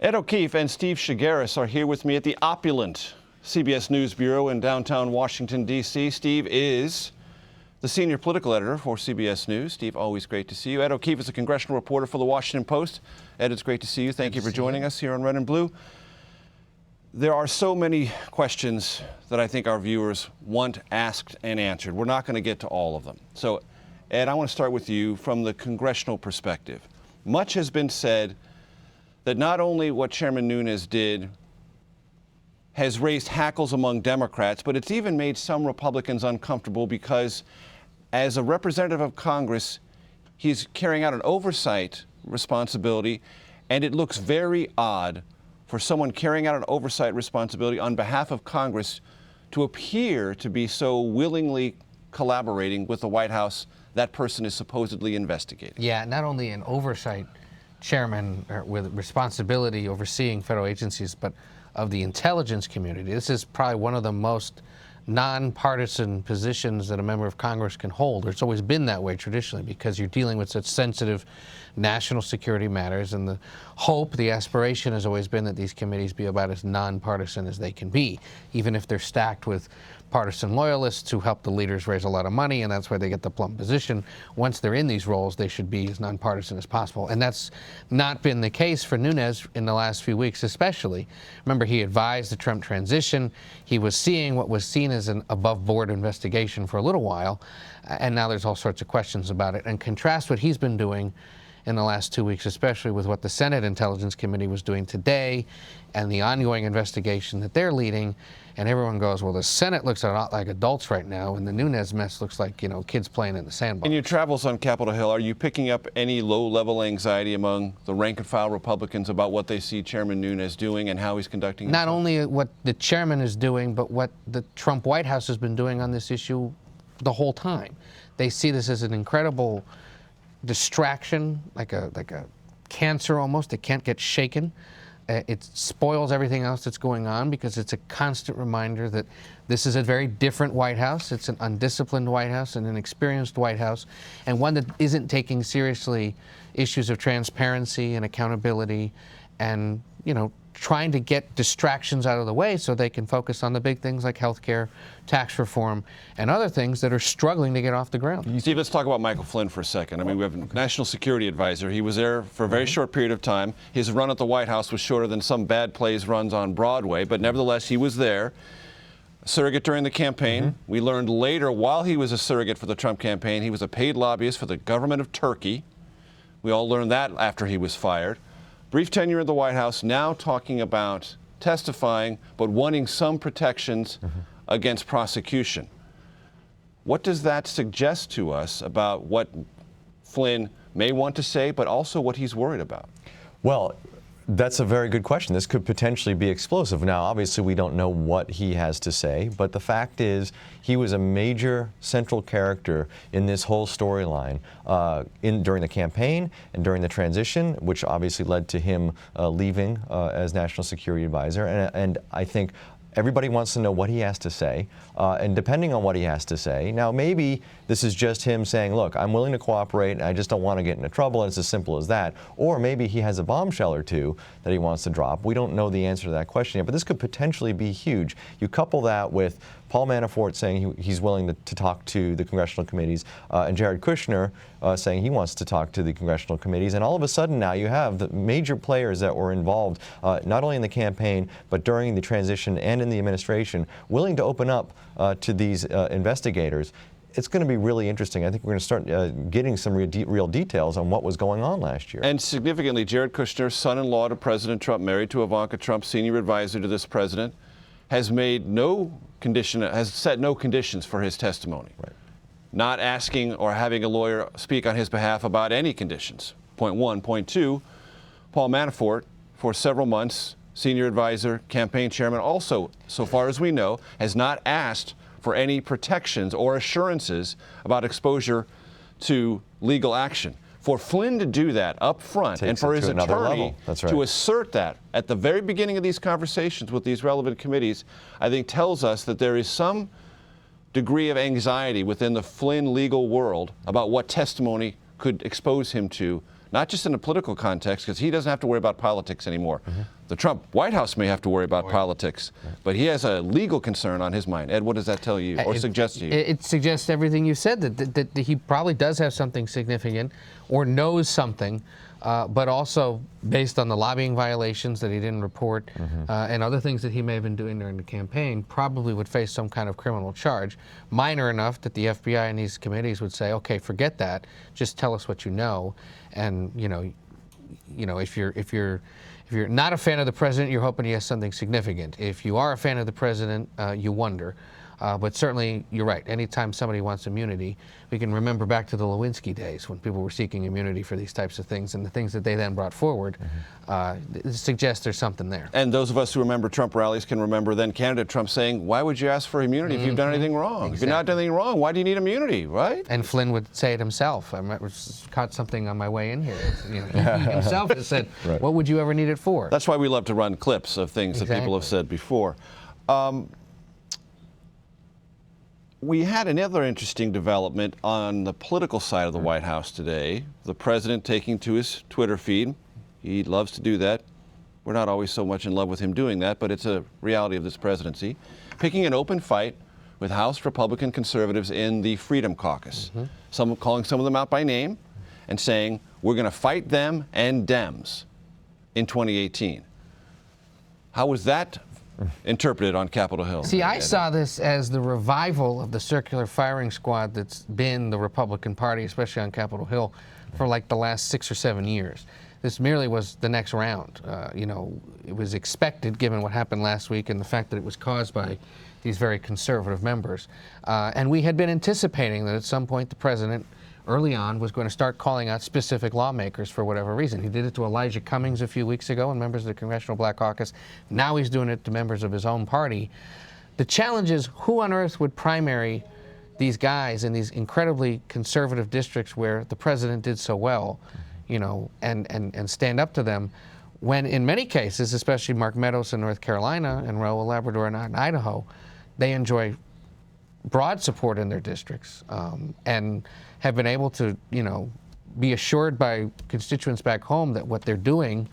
Ed O'Keefe and Steve Chaggaris are here with me at the opulent CBS News Bureau in downtown Washington, D.C. Steve is the senior political editor for CBS News. Steve, always great to see you. Ed O'Keefe is a congressional reporter for the Washington Post. Ed, it's great to see you. Thank you for joining us here on Red and Blue. There are so many questions that I think our viewers want asked and answered. We're not going to get to all of them. So, Ed, I want to start with you from the congressional perspective. Much has been said that not only what Chairman Nunes did has raised hackles among Democrats, but it's even made some Republicans uncomfortable because as a representative of Congress, he's carrying out an oversight responsibility, and it looks very odd for someone carrying out an oversight responsibility on behalf of Congress to appear to be so willingly collaborating with the White House that person is supposedly investigating. Yeah, not only an oversight chairman with responsibility overseeing federal agencies, but of the intelligence community. This is probably one of the most nonpartisan positions that a member of Congress can hold. It's always been that way traditionally because you're dealing with such sensitive national security matters, and the hope, the aspiration has always been that these committees be about as nonpartisan as they can be, even if they're stacked with partisan loyalists who help the leaders raise a lot of money, and that's where they get the plum position. Once they're in these roles, they should be as nonpartisan as possible. And that's not been the case for Nunes in the last few weeks, especially. Remember, he advised the Trump transition. He was seeing what was seen as an above-board investigation for a little while, and now there's all sorts of questions about it. And contrast what he's been doing in the last 2 weeks, especially with what the Senate Intelligence Committee was doing today and the ongoing investigation that they're leading. And everyone goes, well, the Senate looks a lot like adults right now, and the Nunes mess looks like, kids playing in the sandbox. In your travels on Capitol Hill, are you picking up any low-level anxiety among the rank-and-file Republicans about what they see Chairman Nunes doing and how he's conducting himself? Not only what the chairman is doing, but what the Trump White House has been doing on this issue the whole time. They see this as an incredible distraction, like a cancer almost. It can't get shaken. It spoils everything else that's going on because it's a constant reminder that this is a very different White House. It's an undisciplined White House and an inexperienced White House, and one that isn't taking seriously issues of transparency and accountability and, trying to get distractions out of the way so they can focus on the big things like health care, tax reform, and other things that are struggling to get off the ground. Steve, let's talk about Michael Flynn for a second. I mean, we have a national security advisor. He was there for a very short period of time. His run at the White House was shorter than some bad plays runs on Broadway, but nevertheless, he was there. Surrogate during the campaign. We learned later, while he was a surrogate for the Trump campaign, he was a paid lobbyist for the government of Turkey. We all learned that after he was fired. Brief tenure in the White House, now talking about testifying, but wanting some protections against prosecution. What does that suggest to us about what Flynn may want to say, but also what he's worried about? Well, that's a very good question. This could potentially be explosive. Now, obviously, we don't know what he has to say, but the fact is he was a major central character in this whole storyline during the campaign and during the transition, which obviously led to him leaving as National Security Advisor. And I think everybody wants to know what he has to say, and depending on what he has to say, now maybe this is just him saying, look, I'm willing to cooperate, and I just don't want to get into trouble, and it's as simple as that. Or maybe he has a bombshell or two that he wants to drop. We don't know the answer to that question yet, but this could potentially be huge. You couple that with Paul Manafort saying he's willing to talk to the congressional committees, and Jared Kushner saying he wants to talk to the congressional committees. And all of a sudden now you have the major players that were involved, not only in the campaign, but during the transition and in the administration, willing to open up to these investigators. It's going to be really interesting. I think we're going to start getting some real details on what was going on last year. And significantly, Jared Kushner, son-in-law to President Trump, married to Ivanka Trump, senior advisor to this president, has made has set no conditions for his testimony. Right. Not asking or having a lawyer speak on his behalf about any conditions. Point one. Point two, Paul Manafort, for several months, senior advisor, campaign chairman, also, so far as we know, has not asked for any protections or assurances about exposure to legal action. For Flynn to do that up front and for his attorney to assert that at the very beginning of these conversations with these relevant committees, I think tells us that there is some degree of anxiety within the Flynn legal world about what testimony could expose him to not just in a political context, because he doesn't have to worry about politics anymore. The Trump White House may have to worry about politics, but he has a legal concern on his mind. Ed, what does that tell you or suggest to you? It suggests everything you said, that he probably does have something significant or knows something, but also based on the lobbying violations that he didn't report and other things that he may have been doing during the campaign, probably would face some kind of criminal charge, minor enough that the FBI and these committees would say, okay, forget that, just tell us what you know. And you know, if you're not a fan of the president, you're hoping he has something significant. If you are a fan of the president, you wonder. But certainly, you're right. Anytime somebody wants immunity, we can remember back to the Lewinsky days when people were seeking immunity for these types of things, and the things that they then brought forward suggest there's something there. And those of us who remember Trump rallies can remember then candidate Trump saying, why would you ask for immunity if you've done anything wrong? Exactly. If you've not done anything wrong, why do you need immunity, right? And Flynn would say it himself. I caught something on my way in here. You know, he himself has said, what would you ever need it for? That's why we love to run clips of things that people have said before. We had another interesting development on the political side of the White House today. The president taking to his Twitter feed. He loves to do that. We're not always so much in love with him doing that, but it's a reality of this presidency. Picking an open fight with House Republican conservatives in the Freedom Caucus. Calling some of them out by name and saying, we're going to fight them and Dems in 2018. How was that interpreted on Capitol Hill? See, I saw this as the revival of the circular firing squad that's been the Republican Party, especially on Capitol Hill, for like the last 6 or 7 years. This merely was the next round. You know, it was expected given what happened last week and the fact that it was caused by these very conservative members. And we had been anticipating that at some point the president early on was going to start calling out specific lawmakers for whatever reason. He did it to Elijah Cummings a few weeks ago and members of the Congressional Black Caucus. Now he's doing it to members of his own party. The challenge is, who on earth would primary these guys in these incredibly conservative districts where the president did so well, you know, and stand up to them when in many cases, especially Mark Meadows in North Carolina and Raul Labrador in Idaho, they enjoy broad support in their districts and have been able to, you know, be assured by constituents back home that what they're doing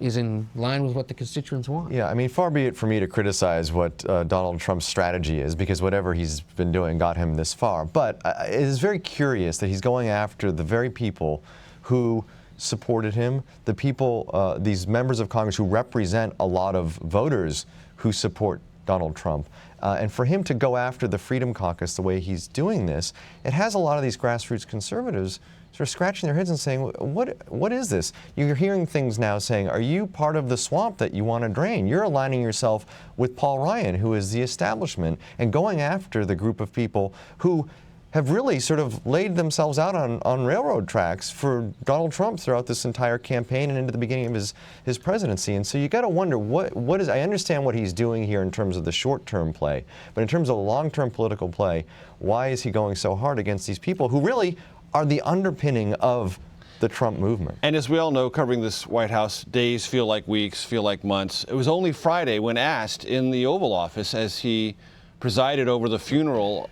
is in line with what the constituents want. Yeah, I mean, far be it for me to criticize what Donald Trump's strategy is, because whatever he's been doing got him this far. But it is very curious that he's going after the very people who supported him, the people, these members of Congress who represent a lot of voters who support Donald Trump. And for him to go after the Freedom Caucus the way he's doing this, it has a lot of these grassroots conservatives sort of scratching their heads and saying, what is this? You're hearing things now saying, are you part of the swamp that you want to drain? You're aligning yourself with Paul Ryan, who is the establishment, and going after the group of people who have really sort of laid themselves out on railroad tracks for Donald Trump throughout this entire campaign and into the beginning of his presidency. And so you got to wonder, what is, I understand what he's doing here in terms of the short-term play, but in terms of the long-term political play, why is he going so hard against these people who really are the underpinning of the Trump movement? And as we all know, covering this White House, days feel like weeks, feel like months. It was only Friday when asked in the Oval Office as he presided over the funeral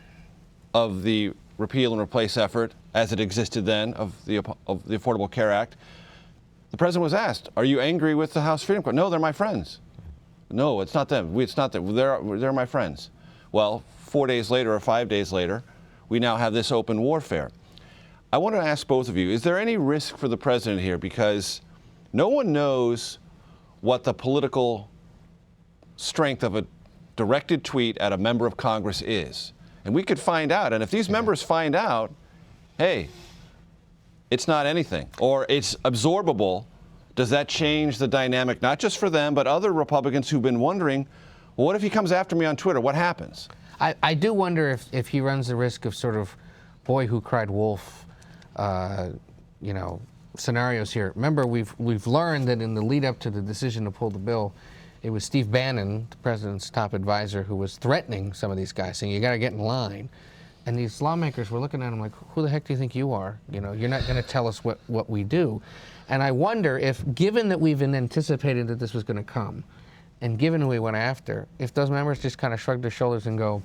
of the repeal and replace effort as it existed then of the Affordable Care Act, the president was asked, are you angry with the House Freedom Caucus? No, they're my friends. No, it's not them. It's not them. They're my friends. Well, 4 days later or 5 days later, we now have this open warfare. I want to ask both of you, is there any risk for the president here? Because no one knows what the political strength of a directed tweet at a member of Congress is. And we could find out. And if these members find out, hey, it's not anything, or it's absorbable, does that change the dynamic, not just for them, but other Republicans who've been wondering, well, what if he comes after me on Twitter? What happens? I do wonder if he runs the risk of sort of boy who cried wolf, you know, scenarios here. Remember, we've learned that in the lead up to the decision to pull the bill, it was Steve Bannon, the president's top advisor, who was threatening some of these guys, saying, you got to get in line. And these lawmakers were looking at him like, who the heck do you think you are? You know, you're not going to tell us what we do. And I wonder if, given that we've been anticipating that this was going to come, and given who we went after, if those members just kind of shrug their shoulders and go,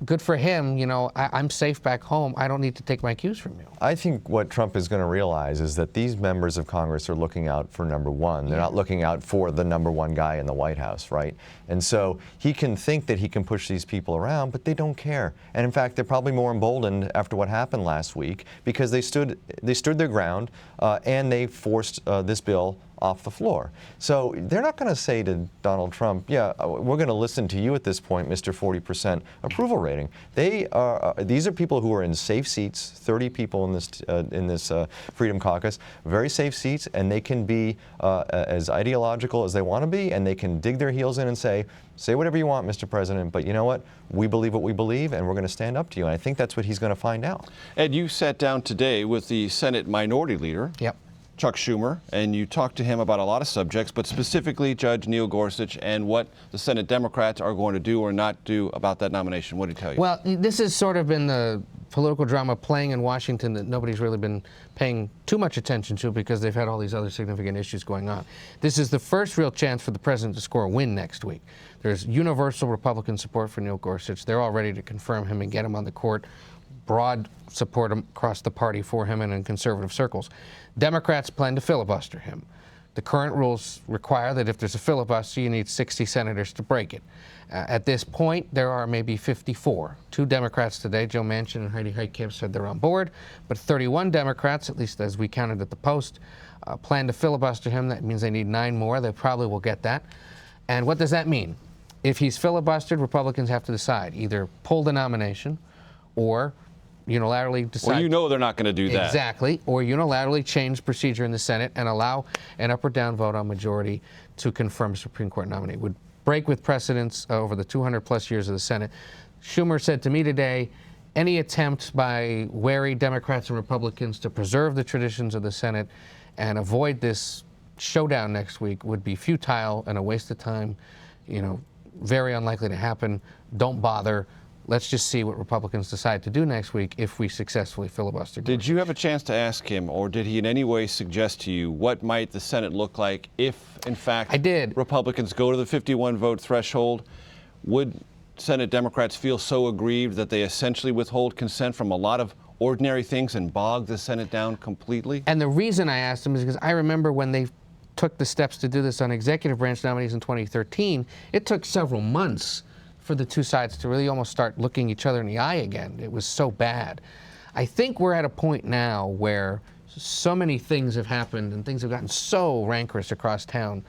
good for him. You know, I'm safe back home. I don't need to take my cues from you. I think what Trump is going to realize is that these members of Congress are looking out for number one. They're not looking out for the number one guy in the White House, right? And so he can think that he can push these people around, but they don't care. And in fact, they're probably more emboldened after what happened last week because they stood their ground and they forced this bill off the floor. So they're not going to say to Donald Trump, yeah, we're going to listen to you at this point, Mr. 40% approval rating. These are people who are in safe seats, 30 people in this Freedom Caucus, very safe seats, and they can be as ideological as they want to be, and they can dig their heels in and say whatever you want, Mr. President, but you know what? We believe what we believe, and we're going to stand up to you. And I think that's what he's going to find out. Ed, you sat down today with the Senate Minority Leader. Yep. Chuck Schumer, and you talked to him about a lot of subjects, but specifically Judge Neil Gorsuch and what the Senate Democrats are going to do or not do about that nomination. What did he tell you? Well, this has sort of been the political drama playing in Washington that nobody's really been paying too much attention to because they've had all these other significant issues going on. This is the first real chance for the president to score a win next week. There's universal Republican support for Neil Gorsuch. They're all ready to confirm him and get him on the court. Broad support across the party for him and in conservative circles. Democrats plan to filibuster him. The current rules require that if there's a filibuster, you need 60 senators to break it. At this point, there are maybe 54. 2 Democrats today, Joe Manchin and Heidi Heitkamp, said they're on board, but 31 Democrats, at least as we counted at the Post, plan to filibuster him. That means they need 9 more. They probably will get that. And what does that mean? If he's filibustered, Republicans have to decide, either pull the nomination or unilaterally decide. Well, you know they're not going to do that. Exactly. Or unilaterally change procedure in the Senate and allow an up or down vote on majority to confirm a Supreme Court nominee. Would break with precedents over the 200-plus years of the Senate. Schumer said to me today, any attempt by wary Democrats and Republicans to preserve the traditions of the Senate and avoid this showdown next week would be futile and a waste of time, very unlikely to happen. Don't bother. Let's just see what Republicans decide to do next week if we successfully filibuster. Did you have a chance to ask him, or did he in any way suggest to you what might the Senate look like if, in fact, I did. Republicans go to the 51-vote threshold? Would Senate Democrats feel so aggrieved that they essentially withhold consent from a lot of ordinary things and bog the Senate down completely? And the reason I asked him is because I remember when they took the steps to do this on executive branch nominees in 2013, it took several months for the two sides to really almost start looking each other in the eye again. It was so bad. I think we're at a point now where so many things have happened and things have gotten so rancorous across town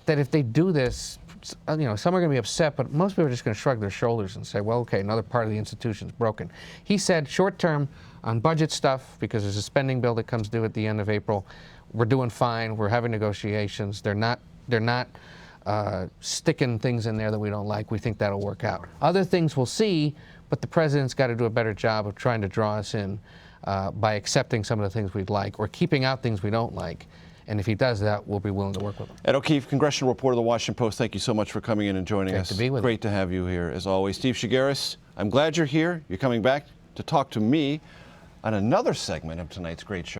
that if they do this, some are going to be upset, but most people are just going to shrug their shoulders and say, well, okay, another part of the institution's broken. He said short term on budget stuff, because there's a spending bill that comes due at the end of April, we're doing fine, we're having negotiations, they're not sticking things in there that we don't like. We think that'll work out. Other things we'll see, but the president's got to do a better job of trying to draw us in by accepting some of the things we'd like or keeping out things we don't like. And if he does that, we'll be willing to work with him. Ed O'Keefe, congressional reporter of the Washington Post, thank you so much for coming in and joining us. Great to be with you. Great to have you here, as always. Steve Chaggaris, I'm glad you're here. You're coming back to talk to me on another segment of tonight's great show.